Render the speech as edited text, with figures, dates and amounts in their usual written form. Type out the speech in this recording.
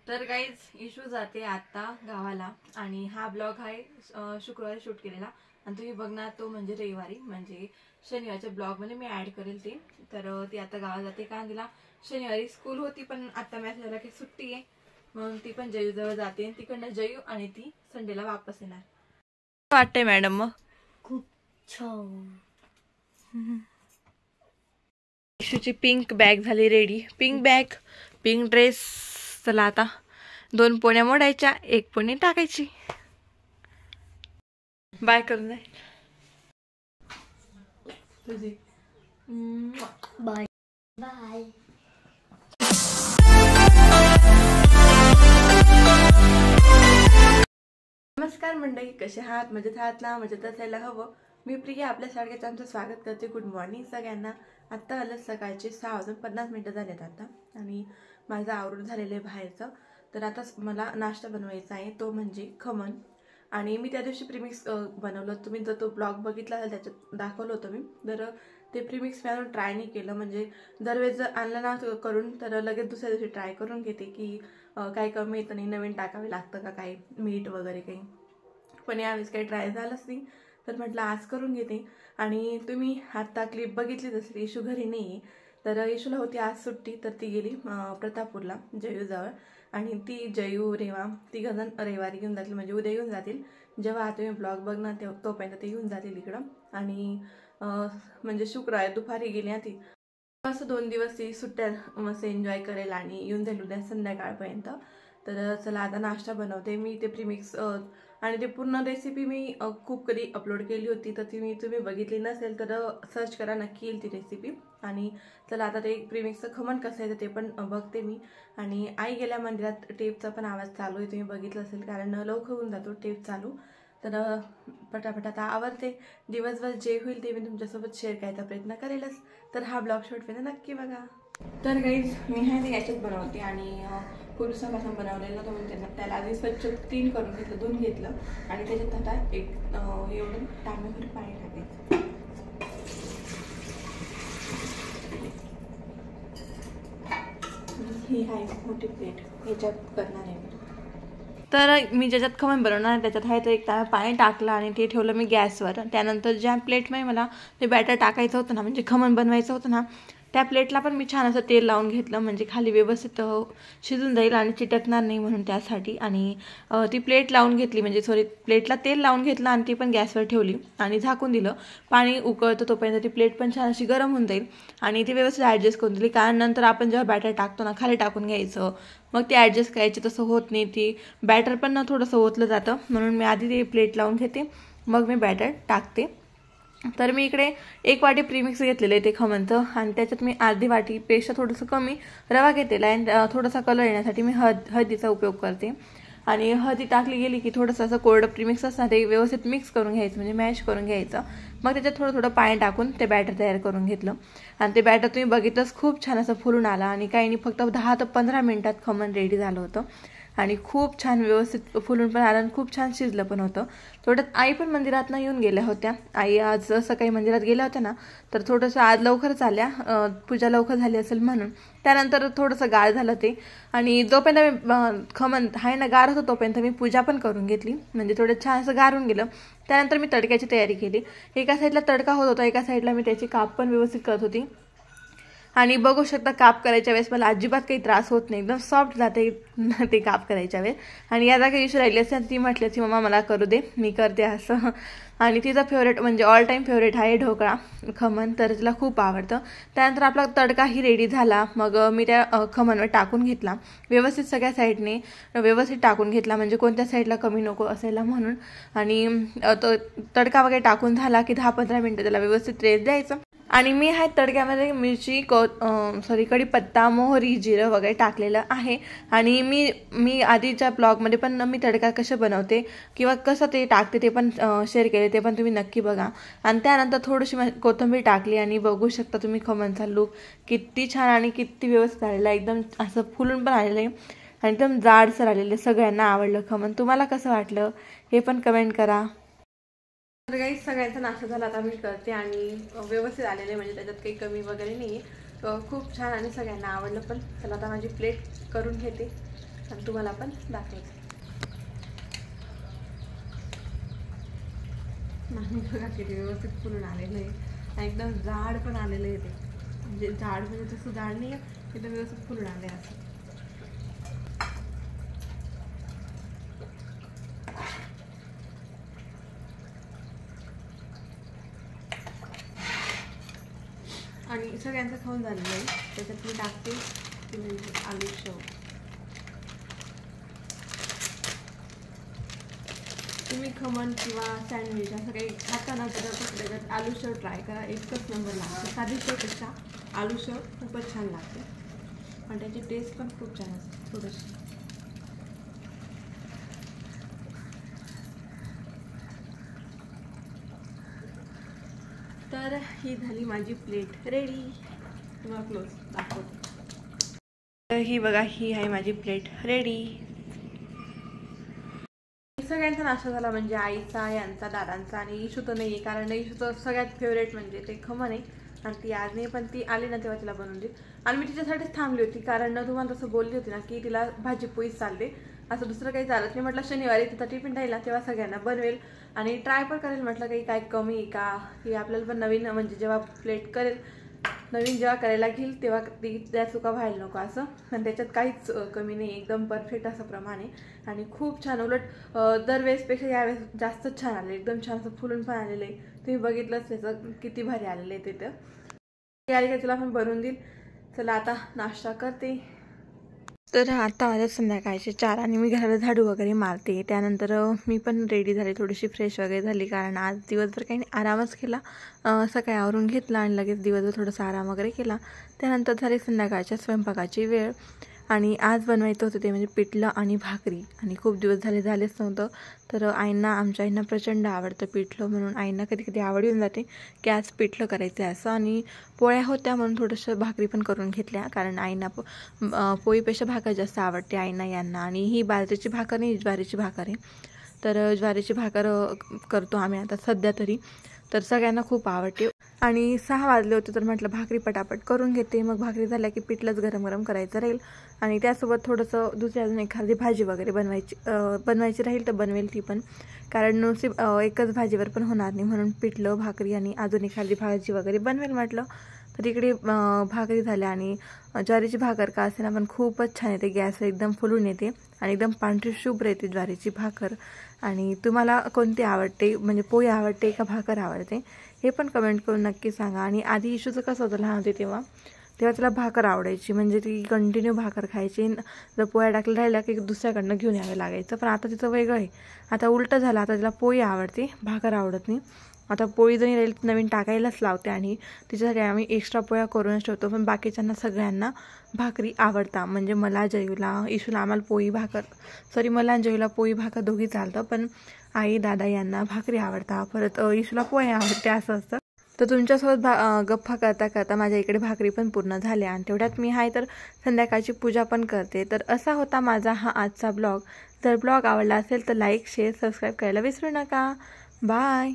तर guys issue जाते आता गावाला आणि हा ब्लॉग आहे शुक्रवारी शूट केलेला आणि तुम्ही बघणार तो म्हणजे रविवारी म्हणजे शनिवारच्या ब्लॉग मध्ये मी ऍड करेल ते. तर ती आता गावाला जाते कारण तिला शनिवारी स्कूल होती पण आता मेसेज आला की सुट्टी आहे म्हणून ती पण जयू जवळ जाते. तिकडनं जयू आणि ती संडेला वापस येणार. वाटतंय मॅडम मग खूप छान. इशूची पिंक बॅग झाली ready. Pink bag pink dress. चला आता 2 पोण्या मोडायच्या 1 पोणी टाकायची. बाय करून जाईल तुझी. Bye bye. नमस्कार मंडळी, कसे आहात? मजेत आहात ना? मजेत असायला हवं. मी प्रिया आपल्या शाळेत आमचं स्वागत करते. गुड मॉर्निंग सगळ्यांना. आत्ता आलं सकाळचे 6:50 आता आणि माझं आवरून झालेलं आहे बाहेरचं. तर आता मला नाश्ता बनवायचा आहे तो म्हणजे खमण. आणि मी त्या दिवशी प्रीमिक्स बनवलं. तुम्ही जर तो ब्लॉग बघितला असेल त्याच्यात दाखवलं होतं मी. तर ते प्रीमिक्स मी अजून ट्राय नाही केलं. म्हणजे दरवेळेस जर आणलं ना करून तर लगेच दुसऱ्या दिवशी ट्राय करून घेते की काही कमी येतं नाही, नवीन टाकावे लागतं का काही मीठ वगैरे काही. पण यावेळेस काही ट्राय झालंच नाही तर म्हटलं आज करून घेते. आणि तुम्ही आत्ता क्लिप बघितलीच असेल. इशू घरी नाही तर इशूला होती आज सुट्टी तर ती गेली प्रतापपूरला जयूजवळ. आणि ती जयू रेवा तिघजण रविवारी घेऊन जातील म्हणजे उद्या येऊन जातील. जेव्हा तुम्ही ब्लॉग बघणार तोपर्यंत ते येऊन जातील इकडं. आणि म्हणजे शुक्रवार दुपारी गेली ना ती. असं 2 दिवस ती सुट्ट्या मस्त एन्जॉय करेल आणि येऊन जाईल उद्या संध्याकाळपर्यंत. तर चला आता नाश्ता बनवते मी. ते प्रीमिक्स आणि ते पूर्ण रेसिपी मी खूप कधी अपलोड केली होती तर ती तुम्ही बघितली नसेल तर सर्च करा, नक्की येईल ती रेसिपी. आणि चला आता ते प्रीमिक्सचं खमण कसं आहे ते पण बघते मी. आणि आई गेल्या मंदिरात टेपचा पण आवाज चालू आहे, तुम्ही बघितलं असेल कारण लवकर होऊन जातो टेप चालू. तर पटापट आता आवडते. दिवसभर जे होईल ते मी तुमच्यासोबत शेअर करायचा प्रयत्न करेलच. तर हा ब्लॉग शेवटपर्यंत नक्की बघा. तर गाईज मी हे याच्यात बनवते आणि पुरुषापासून बनवलेलं तर म्हणजे त्याला आधी स्वच्छ क्लीन करून घेतलं, धुवून घेतलं आणि त्याच्यात आता एक एवढं तांब्याभर पाणी टाकायचं. ही आहे मोठी प्लेट, ह्याच्यात करणार आहे मी. तर मी ज्याच्यात खमण बनवणार त्याच्यात आहे तर एक तांब्या पाणी टाकलं आणि ते ठेवलं मी गॅसवर. त्यानंतर ज्या प्लेटमध्ये मला ते बॅटर टाकायचं होतं ना म्हणजे खमण बनवायचं होतं ना त्या प्लेटला पण मी छान असं तेल लावून घेतलं म्हणजे खाली व्यवस्थित शिजून जाईल आणि चिटकणार नाही म्हणून त्यासाठी. आणि ती प्लेट लावून घेतली म्हणजे प्लेटला तेल लावून घेतलं आणि ती पण गॅसवर ठेवली आणि झाकून दिलं. पाणी उकळतं तोपर्यंत ती प्लेट पण छान अशी गरम होऊन जाईल आणि ती व्यवस्थित ॲडजस्ट करून दिली. कारण नंतर आपण जेव्हा बॅटर टाकतो ना खाली टाकून घ्यायचं मग ते ॲडजस्ट करायचे, तसं होत नाही. ती बॅटर पण ना थोडंसं ओतलं जातं म्हणून मी आधी ते प्लेट लावून घेते मग मी बॅटर टाकते. तर मी इकडे 1 वाटी प्रीमिक्स घेतलेलं आहे ते खमणचं आणि त्याच्यात मी अर्धी वाटीपेक्षा थोडंसं कमी रवा घेतलेला आहे. आणि थोडासा कलर येण्यासाठी मी हळदीचा उपयोग करते. आणि हळदी टाकली गेली की थोडंसं असं कोरडं प्रीमिक्स असणार ते व्यवस्थित मिक्स करून घ्यायचं म्हणजे मॅश करून घ्यायचं. मग त्याच्यात थोडं पाणी टाकून ते बॅटर तयार करून घेतलं. आणि ते बॅटर तुम्ही बघितलंच खूप छान असं फुलून आलं आणि काही नाही फक्त 10 ते 15 मिनिटात खमण रेडी झालं होतं. आणि खूप छान व्यवस्थित फुलून पण आलं आणि खूप छान शिजलं पण होतं. थोड्यात आई पण मंदिरातनं येऊन गेल्या होत्या. आई आज सकाळी मंदिरात गेल्या होत्या ना तर थोडंसं आज लवकरच आल्या, पूजा लवकर झाली असेल म्हणून. त्यानंतर थोडंसं गार झालं ते आणि जोपर्यंत मी खमण आहे ना गार होतं तोपर्यंत मी पूजा पण करून घेतली म्हणजे थोडं छान असं गारून गेलं. त्यानंतर मी तडक्याची तयारी केली. एका साईडला तडका होत होता, एका साईडला मी त्याची काप पण व्यवस्थित करत होती. आणि बघू शकता काप करायच्या वेळेस मला अजिबात काही त्रास होत नाही, एकदम सॉफ्ट जाते ते काप करायच्या वेळेस. आणि या जागा इशू राहिली असते ती म्हटली की मम्मा मला करू दे मी करते असं. आणि तिचा फेवरेट म्हणजे ऑल टाईम फेवरेट आहे ढोकळा खमण, तर तिला खूप आवडतं. त्यानंतर आपला तडकाही रेडी झाला. मग मी त्या खमणवर टाकून घेतला व्यवस्थित, सगळ्या साईडने व्यवस्थित टाकून घेतला म्हणजे कोणत्या साईडला कमी नको असायला म्हणून. आणि तो तडका वगैरे टाकून झाला की 10-15 मिनटं त्याला व्यवस्थित रेस्ट द्यायचं. आणि मी आहे तडक्यामध्ये मिरची कढीपत्ता, मोहरी, जिरं वगैरे टाकलेलं आहे. आणि मी आधीच्या ब्लॉगमध्ये पण मी तडका कसं बनवते किंवा कसं ते टाकते ते पण शेअर केले, ते पण तुम्ही नक्की बघा. आणि त्यानंतर थोडीशी कोथिंबीर टाकली आणि बघू शकता तुम्ही खमणचा लुक किती छान आणि किती व्यवस्थित आलेला आहे. एकदम असं फुलून पण आलेलं आहे आणि एकदम जाडसर आलेलं आहे. सगळ्यांना आवडलं खमण. तुम्हाला कसं वाटलं हे पण कमेंट करा. तर काही सगळ्यांचा नाश्ता झाला आता मी करते आणि व्यवस्थित आलेले म्हणजे त्याच्यात काही कमी वगैरे नाही. खूप छान आणि सगळ्यांना आवडलं पण. चला आता माझी प्लेट करून घेते आणि तुम्हाला पण दाखवते. नाही बघा किती व्यवस्थित फुलून आलेलं आहे, एकदम जाड पण आलेलं आहे ते, म्हणजे जाड म्हणजे तसं जाड नाही आहे, एकदम व्यवस्थित फुलून आले असं. आणि सगळ्यांचं खाऊन झालेलं आहे. त्याच्यात मी टाकते ती म्हणजे आलू शेव. तुम्ही खमण किंवा सँडविच असं काही खाताना तर त्याच्यात आलू शेव ट्राय करा, एकच नंबर लागते. साधी शेवपेक्षा आलू शेव खूपच छान लागते आणि त्याची टेस्ट पण खूप छान असते थोडीशी. तर ही झाली माझी प्लेट रेडी. तुम्हाला क्लोज दाखवते. तर ही बघा, ही आहे माझी प्लेट रेडी. सगळ्यांचा नाश्ता झाला, म्हणजे आईचा, यांचा, दादांचा, आणि इशू तर नाही आहे, कारण इशूचं सगळ्यात फेवरेट म्हणजे ते खमण आहे. आणि ती आज नाही, पण ती आली ना तेव्हा तिला बनवून देईल. आणि मी तिच्यासाठीच थांबली होती, कारण तुम्हाला तसं बोलली होती ना की तिला भाजी पोळीच चालते, असं दुसरं काही चालत नाही. म्हटलं शनिवारी तिचा टिफिन राहील ना तेव्हा सगळ्यांना बनवेल आणि ट्राय पण करेल. म्हटलं काही काय कमी आहे का, की आपल्याला पण नवीन, म्हणजे जेव्हा प्लेट करेल नवीन जेव्हा करायला घेईल तेव्हा ती त्या चुका व्हायला नको असं. आणि त्याच्यात काहीच कमी नाही, एकदम परफेक्ट असं प्रमाण आहे. आणि खूप छान, उलट दरवेळेसपेक्षा यावेळेस जास्तच छान आले, एकदम छान असं फुलून पण आलेलं आहे. तुम्ही बघितलंच त्याचं किती भारी आलेलं आहे तिथं. आली का तुला पण बनवून देईल. चला आता नाश्ता करते. तर आता माझ्या संध्याकाळचे 4 आणि मी घराला झाडू वगैरे मारते. त्यानंतर मी पण रेडी झाले, थोडीशी फ्रेश वगैरे झाली, कारण आज दिवसभर काही नाही, आरामच केला. सकाळी आवरून घेतला आणि लगेच दिवसभर थोडासा आराम वगैरे केला. त्यानंतर झाली संध्याकाळच्या स्वयंपाकाची वेळ आणि आज बनवायचं होतं ते म्हणजे पिठलं आणि भाकरी. आणि खूप दिवस झालेच नव्हतं. तर आमच्या आईंना प्रचंड आवडतं पिठलं, म्हणून आईंना कधी कधी आवड येऊन जाते की आज पिठलं करायचं आहे असं. आणि पोळ्या होत्या म्हणून थोडंसं भाकरी पण करून घेतल्या, कारण आईंना पोळीपेक्षा भाकर जास्त आवडते आईंना यांना. आणि ही बाजरीची भाकर नाही, ज्वारीची भाकर आहे. तर ज्वारीची भाकर करतो आम्ही आता सध्या तरी. तर सगळ्यांना खूप आवडते. आणि 6 वाजले होते, तर म्हटलं भाकरी पटापट करून घेते. मग भाकरी झाल्या की पिठलंच गरम गरम करायचं राहील. आणि त्यासोबत थोडंसं दुसरी अजून एखादी भाजी वगैरे बनवायची राहील तर बनवेल ती पण, कारण नुसती एकच भाजीवर पण होणार नाही, म्हणून पिठलं, भाकरी आणि अजून एखादी भाजी वगैरे बनवेल म्हटलं. तर इकडे भाकरी झाल्या आणि ज्वारीची भाकर का असे ना पण खूपच छान येते, गॅसवर एकदम फुलून येते आणि एकदम पांढरी शुभ्र येते ज्वारीची भाकर. आणि तुम्हाला कोणती आवडते, म्हणजे पोळी आवडते का भाकर आवडते हे पण कमेंट करून नक्की सांगा. आणि आधी इशूचं कसं होतं लहान होते तेव्हा तिला भाकर आवडायची, म्हणजे ती कंटिन्यू भाकर खायची. जर पोळ्या टाकल्या राहिल्या की दुसऱ्याकडनं घेऊन यावं लागायचं. पण आता तिचं वेगळं आहे, आता उलटं झालं, आता तिला पोळी आवडते, भाकर आवडत नाही. आता पोळी जरी राहील नवीन टाकायलाच लावते आणि तिच्यासाठी आम्ही एक्स्ट्रा पोळ्या करूनच ठेवतो. पण बाकीच्यांना सगळ्यांना भाकरी आवडतात, म्हणजे मला, जयूला, इशूला, आम्हाला पोळी भाकर, मला आणि जयूला पोळी भाकर दोघी चालतं, पण आई दादा यांना भाकरी आवडतात, परत इशूला पोळी आवडते असं असतं. तर तुमच्यासोबत गप्पा करता करता माझ्या इकडे भाकरी पण पूर्ण झाल्या आणि तेवढ्यात मी तर संध्याकाळची पूजा पण करते. तर असा होता माझा हा आजचा ब्लॉग. जर ब्लॉग आवडला असेल तर लाईक, शेअर, सबस्क्राईब करायला विसरू नका. बाय.